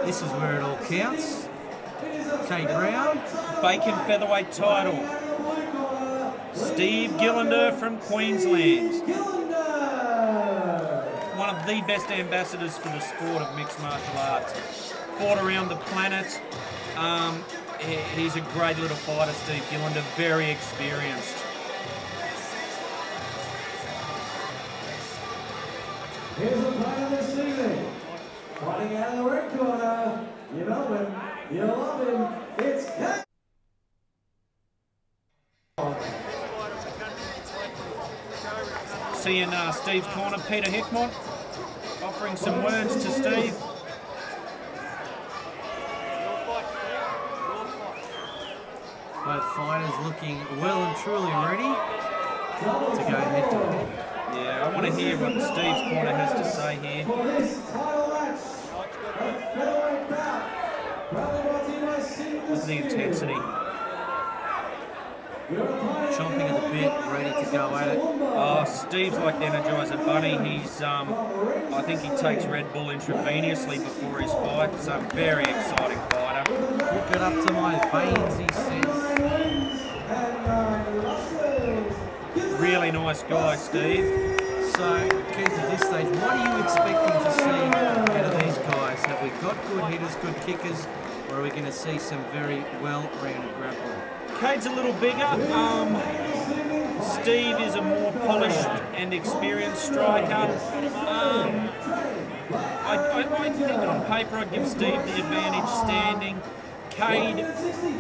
This is where it all counts. Cade Brown. Bacon featherweight title. Steve Gillinder from Queensland. One of the best ambassadors for the sport of mixed martial arts. Fought around the planet. He's a great little fighter, Steve Gillinder, very experienced. Here's the fight this evening. Fighting out of the red corner. You know him, you love him. It's Cade. See in Steve's corner, Peter Hickmott, offering some words to Steve. Both fighters looking well and truly ready to go head to head. Yeah, I want to hear what Steve's corner has to say here. Look at the intensity. Chomping at the bit, ready to go at it. Oh, Steve's like the Energizer Bunny. He's, I think he takes Red Bull intravenously before his fight. It's a very exciting fighter. Hook it up to my veins, he says. Really nice guy, Steve. So, Keith, at this stage, what are you expecting to see out of these guys? Have we got good hitters, good kickers, or are we going to see some very well-rounded grappling? Cade's a little bigger. Steve is a more polished and experienced striker. I think on paper I'd give Steve the advantage standing. Cade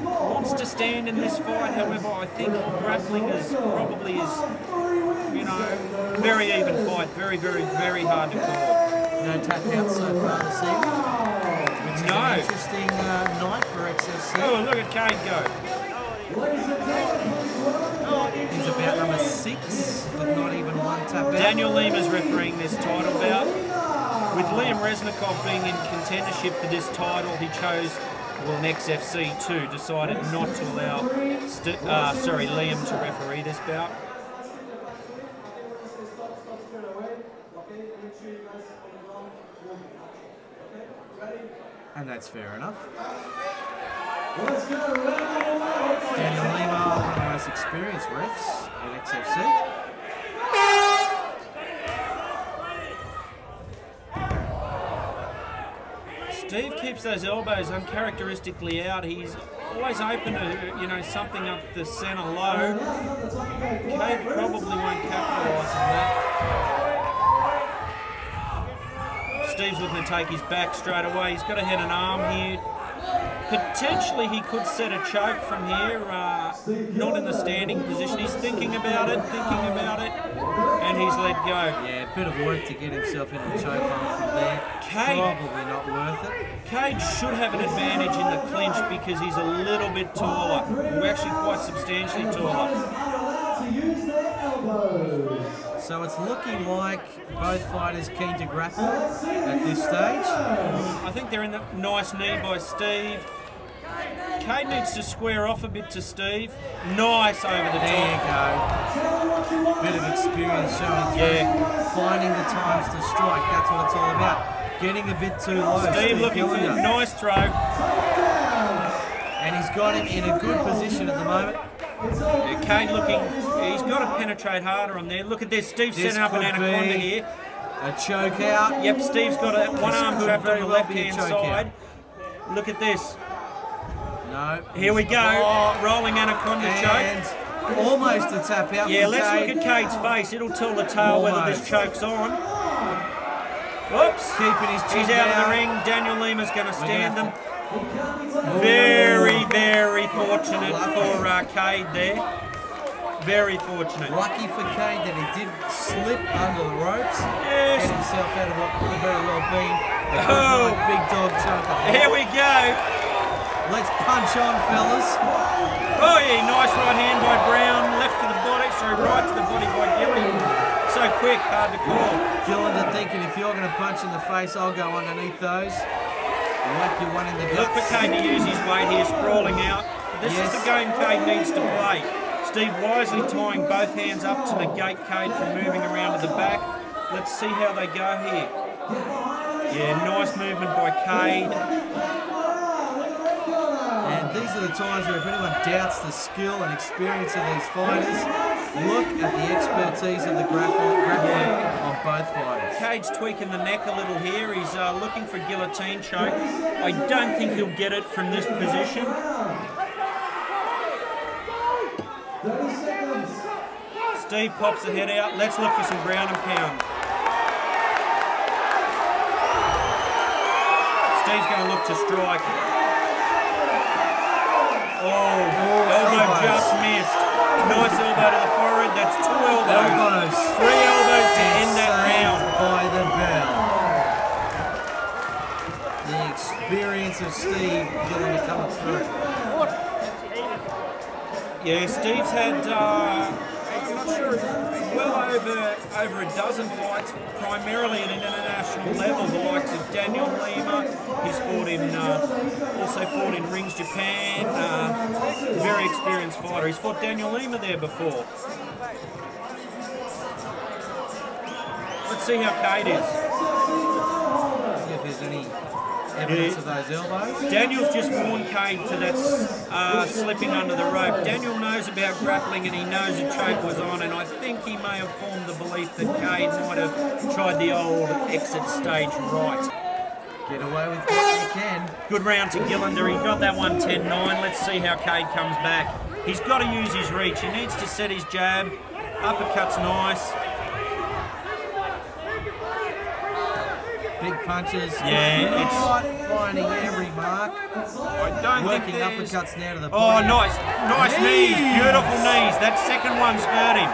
wants to stand in this fight, however, I think grappling is probably you know, very even fight, very, very, very hard to call. No tap out so far this evening. Which is an interesting night for XFC. Oh, look at Cade go. He's about number 6, with not even one tap out. Daniel Lima's refereeing this title bout. With Liam Resnikov being in contendership for this title, he chose, well, an XFC too, decided not to allow Liam to referee this bout. And that's fair enough. Daniel Lima, one of the most experienced refs at XFC. Steve keeps those elbows uncharacteristically out. He's always open to, you know, something up the centre low. Cade probably won't capitalise on that. Steve's looking to take his back straight away. He's got to hit an arm here. Potentially he could set a choke from here, not in the standing position. He's thinking about it, and he's let go. Yeah, a bit of work to get himself into the choke hold from there. Cade, probably not worth it. Cade should have an advantage in the clinch because he's a little bit taller. We're actually quite substantially taller. So it's looking like both fighters keen to grapple at this stage. I think they're in the nice knee by Steve. Cade needs to square off a bit to Steve. Nice over the top. There you go. Bit of experience showing through. Yeah. Finding the times to strike, that's what it's all about. Getting a bit too low. Steve looking for a nice throw. And he's got him in a good position at the moment. Yeah, Cade looking, he's got to penetrate harder on there. Look at this, Steve's setting up an anaconda here. A choke out. Yep, Steve's got a one arm trap on the left hand side. Look at this. No. Here we go, rolling anaconda choke. Almost a tap out. Yeah, let's look at Cade's face. It'll tell the tale whether this choke's on. Whoops. Keeping his chin He's out of the ring. Daniel Lima's going to stand them. Very, very fortunate for Cade there. Very fortunate. Lucky for Cade that he did slip under the ropes. Yes. Get himself out of what could have very well been a big dog choke. Here we go. Let's punch on, fellas. Oh yeah, nice right hand by Brown. Left to the body, sorry, right to the body by Gillinder. So quick, hard to call. Gillinder thinking if you're going to punch in the face, I'll go underneath those. Whack you one in the guts. Look for Cade to use his weight here, sprawling out. This is the game Cade needs to play. Steve wisely tying both hands up to negate Cade from moving around to the back. Let's see how they go here. Yeah, nice movement by Cade. And these are the times where if anyone doubts the skill and experience of these fighters, look at the expertise of the grappling on both fighters. Cade's tweaking the neck a little here. He's looking for guillotine choke. I don't think he'll get it from this position. 30 seconds. Steve pops the head out. Let's look for some ground and pound. Steve's going to look to strike. Oh, elbow just missed. Nice elbow to the forehead. That's 2 elbows. 3 elbows to end that round. By the bell. The experience of Steve Gillinder coming through. Yeah, Steve's had, I'm not sure, well over a dozen fights, primarily at an international level, the likes of Daniel Lima. He's fought in, also fought in Rings Japan. Very experienced fighter. He's fought Daniel Lima there before. Let's see how Cade is. See if there's any evidence of those elbows. Daniel's just warned Cade for that slipping under the rope. Daniel knows about grappling and he knows a choke was on, and I think he may have formed the belief that Cade might have tried the old exit stage right. Get away with what you can. Good round to Gillinder. He got that one 10-9. Let's see how Cade comes back. He's got to use his reach. He needs to set his jab. Uppercut's nice. Big punches. Yeah, it's finding every mark. I don't Working think there's... uppercuts now to the Oh, body. nice knees, beautiful knees. That second one's hurt him.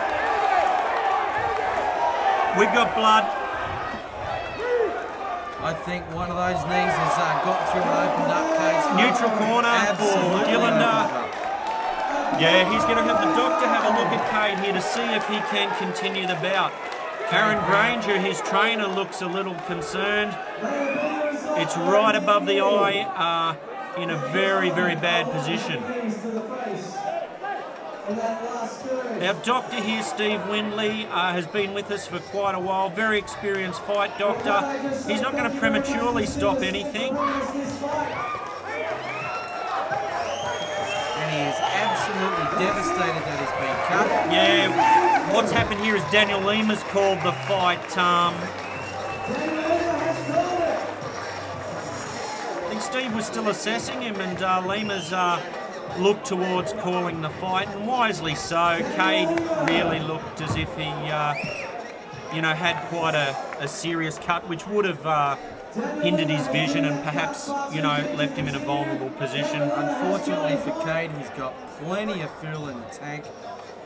We've got blood. I think one of those knees has got through and opened up Cade's heart. Neutral corner for Gillinder. Yeah, he's going to have the doctor have a look at Cade here to see if he can continue the bout. Aaron Granger, his trainer, looks a little concerned. It's right above the eye, in a very, very bad position. Our doctor here, Steve Windley, has been with us for quite a while. Very experienced fight doctor. He's not going to prematurely stop anything. And he is absolutely devastated that he's been cut. Yeah, what's happened here is Daniel Lima's called the fight. I think Steve was still assessing him, and Lima's looked towards calling the fight, and wisely so. Cade really looked as if he, had quite a serious cut, which would have hindered his vision and perhaps, left him in a vulnerable position. Unfortunately for Cade, he's got plenty of fuel in the tank,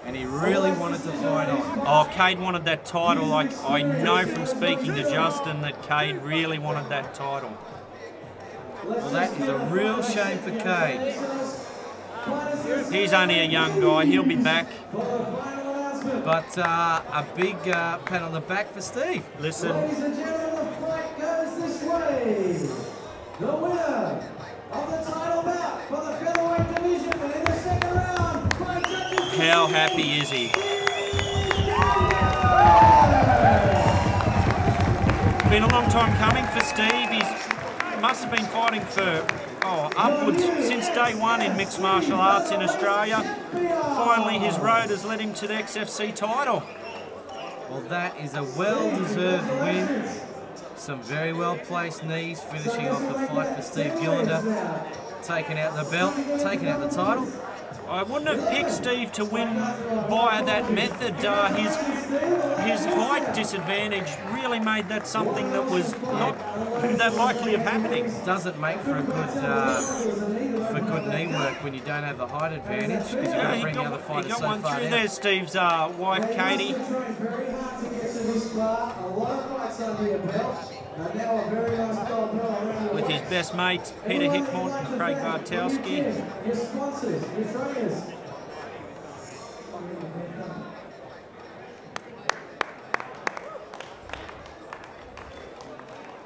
and he really wanted to fight on. Oh, Cade wanted that title. I know from speaking to Justin that Cade really wanted that title. Well, that is a real shame for Cade. He's only a young guy. He'll be back. But a big pat on the back for Steve. Listen. Ladies and gentlemen, the fight goes this way. The winner of the title bout for the featherweight division and in the second round. How happy is he? Been a long time coming for Steve. He must have been fighting for upwards since day one in mixed martial arts in Australia. Finally, his road has led him to the XFC title. Well, that is a well-deserved win. Some very well-placed knees finishing off the fight for Steve Gillinder. Taking out the belt, taking out the title. I wouldn't have picked Steve to win via that method. His height disadvantage really made that something that was not that likely of happening. Doesn't make for a good knee work when you don't have the height advantage, because you've got to bring the other fighters so far down. There's Steve's wife, Cade. With his best mates, Peter Hickmont and Craig Bartowski.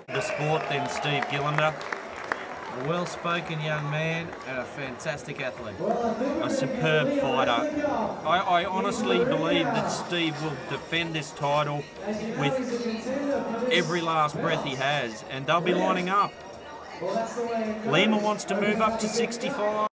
The sport, then Steve Gillinder. A well-spoken young man and a fantastic athlete. A superb fighter. I honestly believe that Steve will defend this title with every last breath he has, and they'll be lining up. Lima wants to move up to 65.